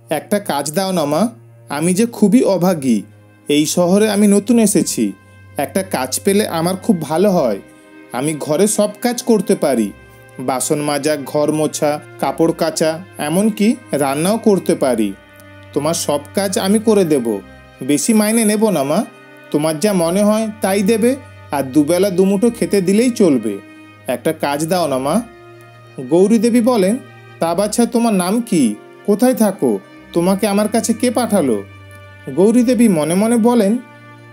একটা কাজ দাও না মা, আমি যে খুবই অভাগী। এই শহরে আমি নতুন এসেছি। একটা কাজ পেলে আমার খুব ভালো হয়। আমি ঘরে সব কাজ করতে পারি, বাসন মাজা, ঘর মোছা, কাপড় কাচা, এমনকি রান্নাও করতে পারি। তোমার সব কাজ আমি করে দেব। বেশি মাইনে নেব না মা, তোমার যা মনে হয় তাই দেবে, আর দুবেলা দুমুঠো খেতে দিলেই চলবে। একটা কাজ দাও না মা। গৌরী দেবী বলেন, তা বাছা, তোমার নাম কি? কোথায় থাকো? তোমাকে আমার কাছে কে পাঠালো? গৌরী দেবী মনে মনে বলেন,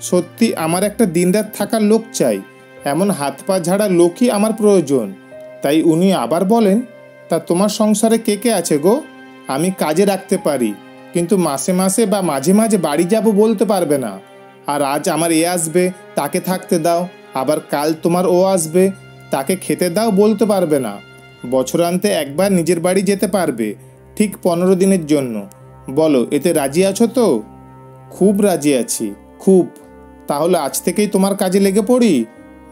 সত্যি আমার একটা দিনরাত থাকার লোক চাই, এমন হাত পা ঝাড়া লোকই আমার প্রয়োজন। তাই উনি আবার বলেন, তা তোমার সংসারে কে কে আছে গো? আমি কাজে রাখতে পারি, কিন্তু মাসে মাসে বা মাঝে মাঝে বাড়ি যাব বলতে পারবে না। আর আজ আমার এ আসবে, তাকে থাকতে দাও, আবার কাল তোমার ও আসবে, তাকে খেতে দাও বলতে পারবে না। বছরান্তে একবার নিজের বাড়ি যেতে পারবে, ঠিক 15 দিনের জন্য। বলো, এতে রাজি আছো তো? খুব রাজি আছি, খুব। তাহলে আজ থেকেই তোমার কাজে লেগে পড়ি।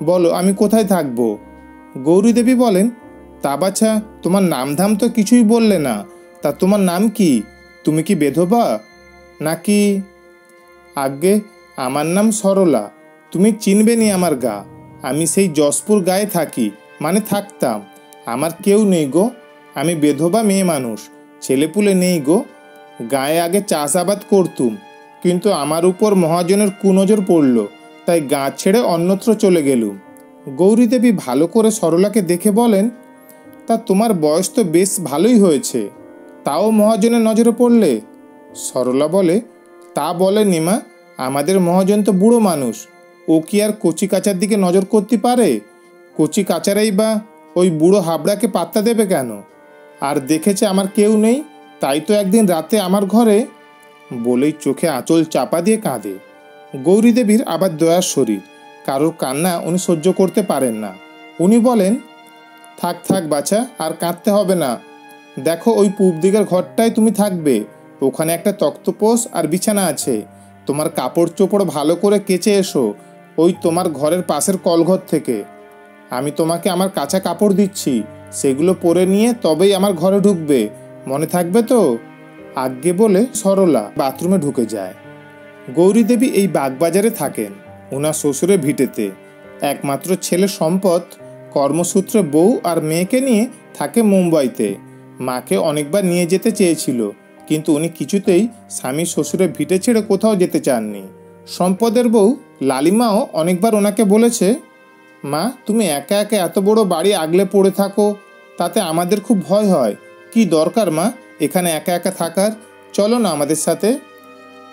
বলো, আমি কোথায় থাকবো? গৌরী দেবী বলেন, তা বাছা, তোমার নামধাম তো কিছুই বললে না। তা তোমার নাম কি? তুমি কি বেধবা নাকি? আজ্ঞে, আমার নাম সরলা। তুমি চিনবে নি আমার গা। আমি সেই যশপুর গায়ে থাকি, মানে থাকতাম। আমার কেউ নেই গো। আমি বেধবা মেয়ে মানুষ, ছেলেপুলে নেই গো। গায়ে আগে চাষাবাদ করতুম, কিন্তু আমার উপর মহাজনের কুনজর পড়ল, তাই গা ছেড়ে অন্যত্র চলে গেলুম। গৌরী দেবী ভালো করে সরলাকে দেখে বলেন, তা তোমার বয়স তো বেশ ভালোই হয়েছে, তাও মহাজনের নজরে পড়লে? সরলা বলে, তা বলেনি মা, আমাদের মহাজন তো বুড়ো মানুষ, ও কি আর কচি কাচার দিকে নজর করতে পারে? কচি কাচারাই বা ওই বুড়ো হাবড়াকে পাত্তা দেবে কেন? আর দেখেছে আমার কেউ নেই, তাই তো একদিন রাতে আমার ঘরে। বলেই চোখে আঁচল চাপা দিয়ে কাঁদে। গৌরী দেবীর আবার দয়ার শরীর, কারোর কান্না উনি সহ্য করতে পারেন না। উনি বলেন, থাক থাক বাছা, আর কাঁদতে হবে না। দেখো, ওই পূব দিকের ঘরটায় তুমি থাকবে। ওখানে একটা তক্তপোষ আর বিছানা আছে। তোমার কাপড় চোপড় ভালো করে কেচে এসো, ওই তোমার ঘরের পাশের কলঘর থেকে। আমি তোমাকে আমার কাঁচা কাপড় দিচ্ছি, সেগুলো পরে নিয়ে তবেই আমার ঘরে ঢুকবে, মনে থাকবে তো? আজ্ঞে বলে সরলা বাথরুমে ঢুকে যায়। গৌরী দেবী এই বাগবাজারে থাকেন, ওনার শ্বশুরের ভিটেতে। একমাত্র ছেলে সম্পদ কর্মসূত্রে বউ আর মেয়েকে নিয়ে থাকে মুম্বাইতে। মাকে অনেকবার নিয়ে যেতে চেয়েছিল, কিন্তু উনি কিছুতেই স্বামী শ্বশুরের ভিটে ছেড়ে কোথাও যেতে চাননি। সম্পদের বউ লালিমাও অনেকবার ওনাকে বলেছে, মা, তুমি একা একা এত বড় বাড়ি আগলে পড়ে থাকো, তাতে আমাদের খুব ভয় হয়। কি দরকার মা এখানে একা একা থাকার? চলো না আমাদের সাথে।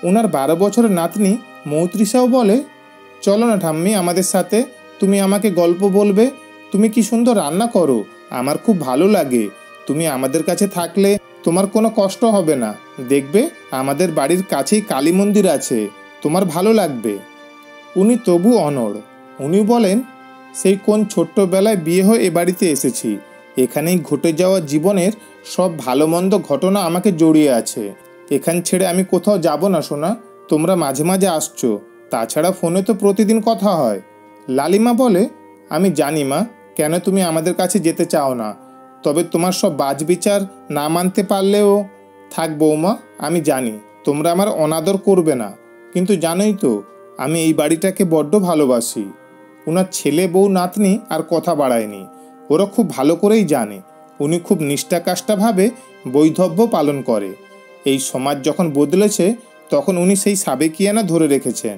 ওনার 12 বছরের নাতনি মৌত্রিসাও বলে, চলো না ঠাম্মি আমাদের সাথে, তুমি আমাকে গল্প বলবে। তুমি কি সুন্দর রান্না করো, আমার খুব ভালো লাগে। তুমি আমাদের কাছে থাকলে তোমার কোনো কষ্ট হবে না। দেখবে আমাদের বাড়ির কাছেই কালী মন্দির আছে, তোমার ভালো লাগবে। উনি তবু অনড়। উনি বলেন, সেই কোন ছোট্টবেলায় বিয়ে হয়ে এ বাড়িতে এসেছি। এখানেই ঘটে যাওয়া জীবনের সব ভালো মন্দ ঘটনা আমাকে জড়িয়ে আছে। এখান ছেড়ে আমি কোথাও যাব না সোনা। তোমরা মাঝে মাঝে আসছো, তাছাড়া ফোনে তো প্রতিদিন কথা হয়। লালিমা বলে, আমি জানি মা, কেন তুমি আমাদের কাছে যেতে চাও না। তবে তোমার সব বাজবিচার না মানতে পারলেও থাক বৌমা, আমি জানি তোমরা আমার অনাদর করবে না, কিন্তু জানোই তো আমি এই বাড়িটাকে বড্ড ভালোবাসি। ওনার ছেলে বউ নাতনি আর কথা বাড়ায়নি, ওরা খুব ভালো করেই জানে উনি খুব নিষ্ঠাকাষ্ঠাভাবে বৈধব্য পালন করে। এই সমাজ যখন বদলেছে, তখন উনি সেই সাবেকিয়ানা ধরে রেখেছেন।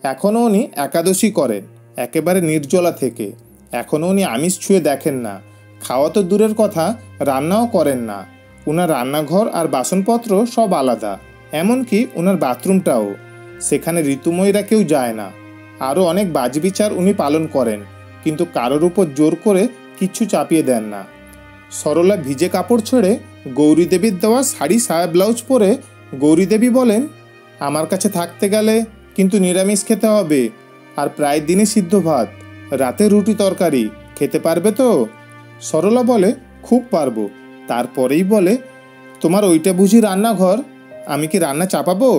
এখনও উনি একাদশী করেন, একেবারে নির্জলা থেকে। এখনও উনি আমিষ ছুঁয়ে দেখেন না। খাওয়া তো দূরের কথা, রান্নাও করেন না। ওনার রান্নাঘর আর বাসনপত্র সব আলাদা, এমনকি ওনার বাথরুমটাও। সেখানে ঋতুময়ীরা কেউ যায় না। আরও অনেক বাজবিচার উনি পালন করেন, কিন্তু কারোর উপর জোর করে কিচ্ছু চাপিয়ে দেন না। সরলা ভিজে কাপড় ছেড়ে গৌরী দেবীর দেওয়া শাড়ি সায়া ব্লাউজ পরে গৌরী দেবী বলেন, আমার কাছে থাকতে গেলে কিন্তু নিরামিষ খেতে হবে, আর প্রায় দিনই সিদ্ধ ভাত, রাতে রুটি তরকারি। খেতে পারবে তো? সরলা বলে, খুব পারবো। তারপরেই বলে, তোমার ওইটা বুঝি রান্নাঘর? আমি কি রান্না চাপাবো?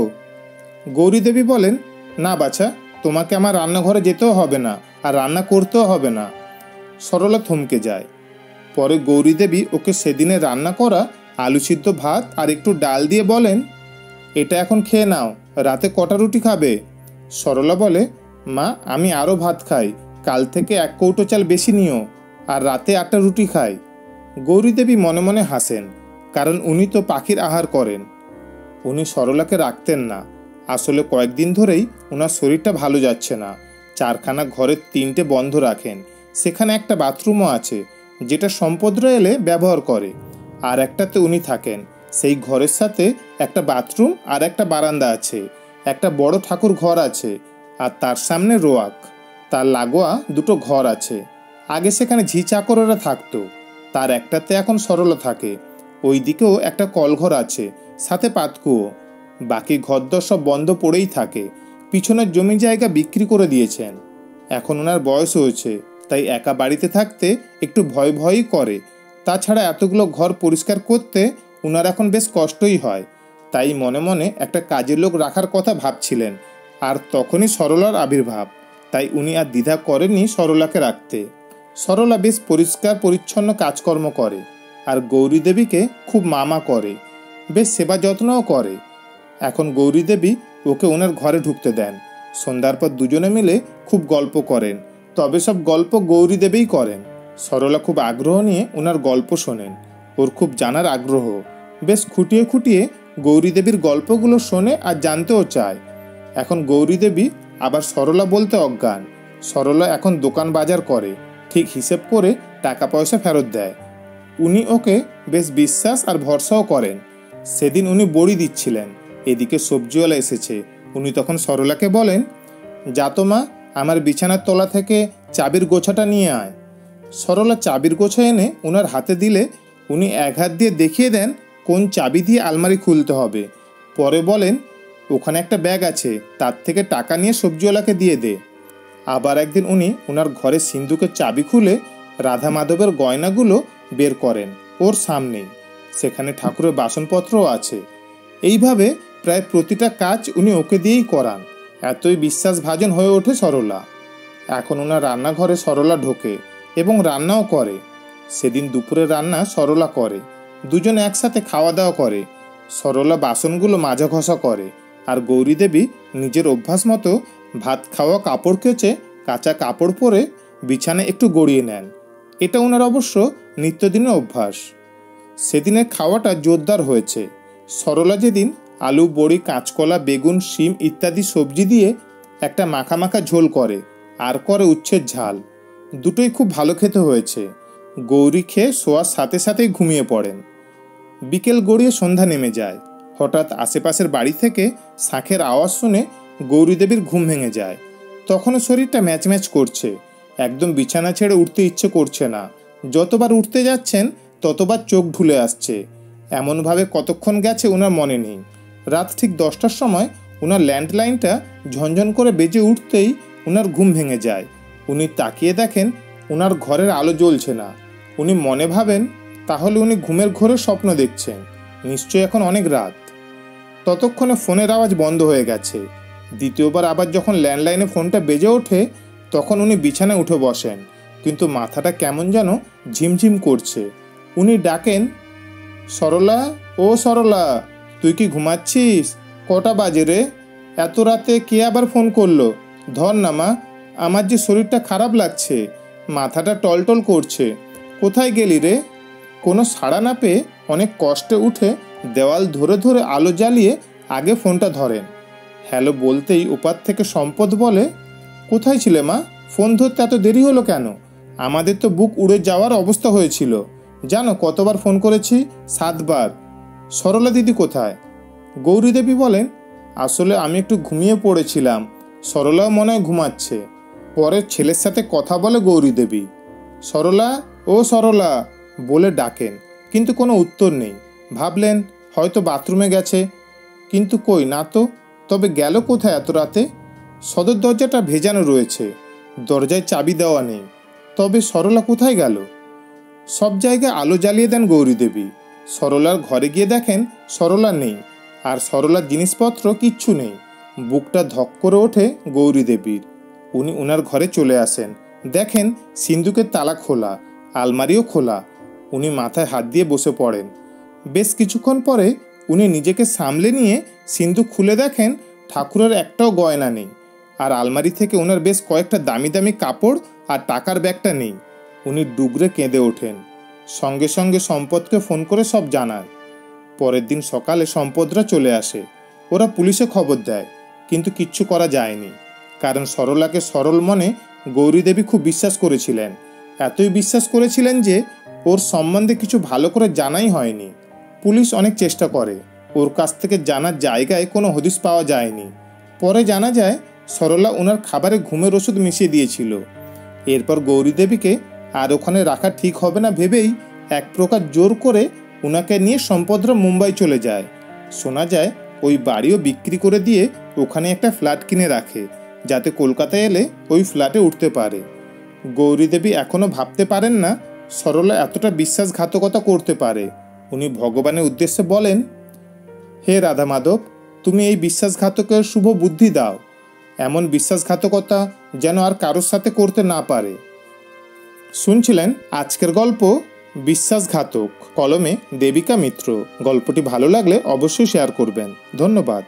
গৌরী দেবী বলেন, না বাছা, তোমাকে আমার রান্নাঘরে যেতেও হবে না, আর রান্না করতেও হবে না। সরলা থমকে যায়। পরে গৌরী দেবী ওকে সেদিনে রান্না করা আলু সিদ্ধ ভাত আর একটু ডাল দিয়ে বলেন, এটা এখন খেয়ে নাও, রাতে কটা রুটি খাবে? সরলা বলে, মা আমি আরও ভাত খাই, কাল থেকে 1 কৌটো চাল বেশি নিও, আর রাতে 8টা রুটি খাই। গৌরীদেবী মনে মনে হাসেন, কারণ উনি তো পাখির আহার করেন। উনি সরলাকে রাখতেন না, আসলে কয়েকদিন ধরেই ওনার শরীরটা ভালো যাচ্ছে না। 4খানা ঘরের 3টে বন্ধ রাখেন, সেখানে একটা বাথরুমও আছে যেটা সম্পদরা এলে ব্যবহার করে, আর একটাতে উনি থাকেন। সেই ঘরের সাথে একটা বাথরুম আর একটা বারান্দা আছে, একটা বড় ঠাকুর ঘর আছে, আর তার সামনে রোয়াক, তার লাগোয়া 2টো ঘর আছে। আগে সেখানে ঝি চাকরেরা থাকতো, তার একটাতে এখন সরলা থাকে। ওই দিকেও একটা কলঘর আছে, সাথে পাতকুয়ো। বাকি ঘরদর সব বন্ধ পড়েই থাকে। পিছনের জমি জায়গা বিক্রি করে দিয়েছেন। এখন ওনার বয়স হয়েছে, তাই একা বাড়িতে থাকতে একটু ভয় ভয়ই করে। তাছাড়া এতগুলো ঘর পরিষ্কার করতে ওনার এখন বেশ কষ্টই হয়। তাই মনে মনে একটা কাজের লোক রাখার কথা ভাবছিলেন, আর তখনই সরলার আবির্ভাব। তাই উনি আর দ্বিধা করেননি সরলাকে রাখতে। সরলা বেশ পরিষ্কার পরিচ্ছন্ন কাজকর্ম করে, আর গৌরীদেবীকে খুব মামা করে, বেশ সেবা যত্নও করে। এখন গৌরীদেবী ওকে ওনার ঘরে ঢুকতে দেন। সন্ধ্যার পর দুজনে মিলে খুব গল্প করেন, তবে সব গল্প গৌরীদেবীই করেন। সরলা খুব আগ্রহ নিয়ে ওনার গল্প শোনেন, ওর খুব জানার আগ্রহ। বেশ খুঁটিয়ে খুঁটিয়ে গৌরীদেবীর গল্পগুলো শোনে আর জানতেও চায়। এখন গৌরীদেবী আবার সরলা বলতে অজ্ঞান। সরলা এখন দোকান বাজার করে, ঠিক হিসেব করে টাকা পয়সা ফেরত দেয়। উনি ওকে বেশ বিশ্বাস আর ভরসাও করেন। সেদিন উনি বড়ি দিচ্ছিলেন, এদিকে সবজিওয়ালা এসেছে। উনি তখন সরলাকে বলেন, যা তো মা, আমার বিছানার তলা থেকে চাবির গোছাটা নিয়ে আয়। সরলা চাবির গোছা এনে ওনার হাতে দিলে উনি এক হাত দিয়ে দেখিয়ে দেন কোন চাবি দিয়ে আলমারি খুলতে হবে। পরে বলেন, ওখানে একটা ব্যাগ আছে, তার থেকে টাকা নিয়ে সবজিওয়ালাকে দিয়ে দে। আবার একদিন উনি ওনার ঘরের সিন্ধুকের চাবি খুলে রাধা মাধবের গয়নাগুলো বের করেন ওর সামনেই। সেখানে ঠাকুরের বাসনপত্রও আছে। এইভাবে প্রায় প্রতিটা কাজ উনি ওকে দিয়েই করান। এতই বিশ্বাসভাজন হয়ে ওঠে সরলা। এখন ওনার রান্নাঘরে সরলা ঢোকে এবং রান্নাও করে। সেদিন দুপুরে রান্না সরলা করে, দুজনে একসাথে খাওয়া দাওয়া করে। সরলা বাসনগুলো মাজা ঘষা করে, আর গৌরীদেবী নিজের অভ্যাস মতো ভাত খাওয়া কাপড় কেচে কাঁচা কাপড় পরে বিছানায় একটু গড়িয়ে নেন। এটা ওনার অবশ্য নিত্যদিনের অভ্যাস। সেদিনের খাওয়াটা জোরদার হয়েছে। সরলা যেদিন আলু, বড়ি, কাঁচকলা, বেগুন, শিম ইত্যাদি সবজি দিয়ে একটা মাখা মাখা ঝোল করে, আর করে উচ্ছের ঝাল। দুটোই খুব ভালো খেতে হয়েছে। গৌরী খেয়ে শোয়ার সাথে সাথেই ঘুমিয়ে পড়েন। বিকেল গড়িয়ে সন্ধ্যা নেমে যায়। হঠাৎ আশেপাশের বাড়ি থেকে শাঁখের আওয়াজ শুনে গৌরীদেবীর ঘুম ভেঙে যায়। তখনও শরীরটা ম্যাচম্যাচ করছে, একদম বিছানা ছেড়ে উঠতে ইচ্ছে করছে না। যতবার উঠতে যাচ্ছেন ততবার চোখ ঢুলে আসছে। এমনভাবে কতক্ষণ গেছে ওনার মনে নেই। রাত ঠিক 10টার সময় ওনার ল্যান্ডলাইনটা ঝনঝন করে বেজে উঠতেই ওনার ঘুম ভেঙে যায়। উনি তাকিয়ে দেখেন ওনার ঘরের আলো জ্বলছে না। উনি মনে ভাবেন, তাহলে উনি ঘুমের ঘোরে স্বপ্ন দেখছেন, নিশ্চয়ই এখন অনেক রাত। ততক্ষণে ফোনের আওয়াজ বন্ধ হয়ে গেছে। দ্বিতীয়বার আবার যখন ল্যান্ডলাইনে ফোনটা বেজে ওঠে তখন উনি বিছানায় উঠে বসেন, কিন্তু মাথাটা কেমন যেন ঝিমঝিম করছে। উনি ডাকেন, সরলা, ও সরলা, তুই কি ঘুমাচ্ছিস? কটা বাজে রে? এত রাতে কে আবার ফোন করলো? ধর না মা, আমার যে শরীরটা খারাপ লাগছে, মাথাটা টলটল করছে। কোথায় গেলি রে? কোনো সাড়া না পেয়ে অনেক কষ্টে উঠে দেওয়াল ধরে ধরে আলো জ্বালিয়ে আগে ফোনটা ধরেন। হ্যালো বলতেই ওপার থেকে সম্পদ বলে, কোথায় ছিলে মা? ফোন ধরতে এত দেরি হলো কেন? আমাদের তো বুক উড়ে যাওয়ার অবস্থা হয়েছিল। জানো কতবার ফোন করেছি? 7 বার। সরলা দিদি কোথায়? গৌরীদেবী বলেন, আসলে আমি একটু ঘুমিয়ে পড়েছিলাম। সরলাও মনে হয় ঘুমাচ্ছে। পরে ছেলের সাথে কথা বলে গৌরীদেবী। সরলা, ও সরলা বলে ডাকেন, কিন্তু কোনো উত্তর নেই। ভাবলেন হয়তো বাথরুমে গেছে, কিন্তু কই না তো। তবে গেল কোথায় এত রাতে? সদর দরজাটা ভেজানো রয়েছে, দরজায় চাবি দেওয়া নেই। তবে সরলা কোথায় গেল? সব জায়গায় আলো জ্বালিয়ে দেন গৌরীদেবী। সরলার ঘরে গিয়ে দেখেন সরলা নেই, আর সরলার জিনিসপত্র কিচ্ছু নেই। বুকটা ধক করে ওঠে গৌরীদেবীর। উনি ওনার ঘরে চলে আসেন, দেখেন সিন্ধুকের তালা খোলা, আলমারিও খোলা। উনি মাথায় হাত দিয়ে বসে পড়েন। বেশ কিছুক্ষণ পরে উনি নিজেকে সামলে নিয়ে সিন্ধুক খুলে দেখেন ঠাকুরের একটাও গয়না নেই, আর আলমারি থেকে ওনার বেশ কয়েকটা দামি দামি কাপড় আর টাকার ব্যাগটা নেই। উনি ডুগরে কেঁদে ওঠেন। সঙ্গে সঙ্গে সম্পদকে ফোন করে সব জানায়। পরের দিন সকালে সম্পদরা চলে আসে। ওরা পুলিশে খবর দেয়, কিন্তু কিচ্ছু করা যায়নি, কারণ সরলাকে সরল মনে গৌরী দেবী খুব বিশ্বাস করেছিলেন। এতই বিশ্বাস করেছিলেন যে ওর সম্বন্ধে কিছু ভালো করে জানাই হয়নি। পুলিশ অনেক চেষ্টা করে, ওর কাছ থেকে জানার জায়গায় কোনো হদিশ পাওয়া যায়নি। পরে জানা যায় সরলা ওনার খাবারে ঘুমের ওষুধ মিশিয়ে দিয়েছিল। এরপর গৌরী দেবীকে আর ওখানে রাখা ঠিক হবে না ভেবেই এক প্রকার জোর করে ওনাকে নিয়ে সম্পদরা মুম্বাই চলে যায়। শোনা যায় ওই বাড়িও বিক্রি করে দিয়ে ওখানে একটা ফ্ল্যাট কিনে রাখে, যাতে কলকাতায় এলে ওই ফ্ল্যাটে উঠতে পারে। গৌরী দেবী এখনও ভাবতে পারেন না সরলা এতটা বিশ্বাসঘাতকতা করতে পারে। উনি ভগবানের উদ্দেশ্যে বলেন, হে রাধা মাধব, তুমি এই বিশ্বাসঘাতকের শুভ বুদ্ধি দাও, এমন বিশ্বাসঘাতকতা যেন আর কারোর সাথে করতে না পারে। শুনছিলেন আজকের গল্প বিশ্বাসঘাতক, কলমে দেবিকা মিত্র। গল্পটি ভালো লাগলে অবশ্যই শেয়ার করবেন। ধন্যবাদ।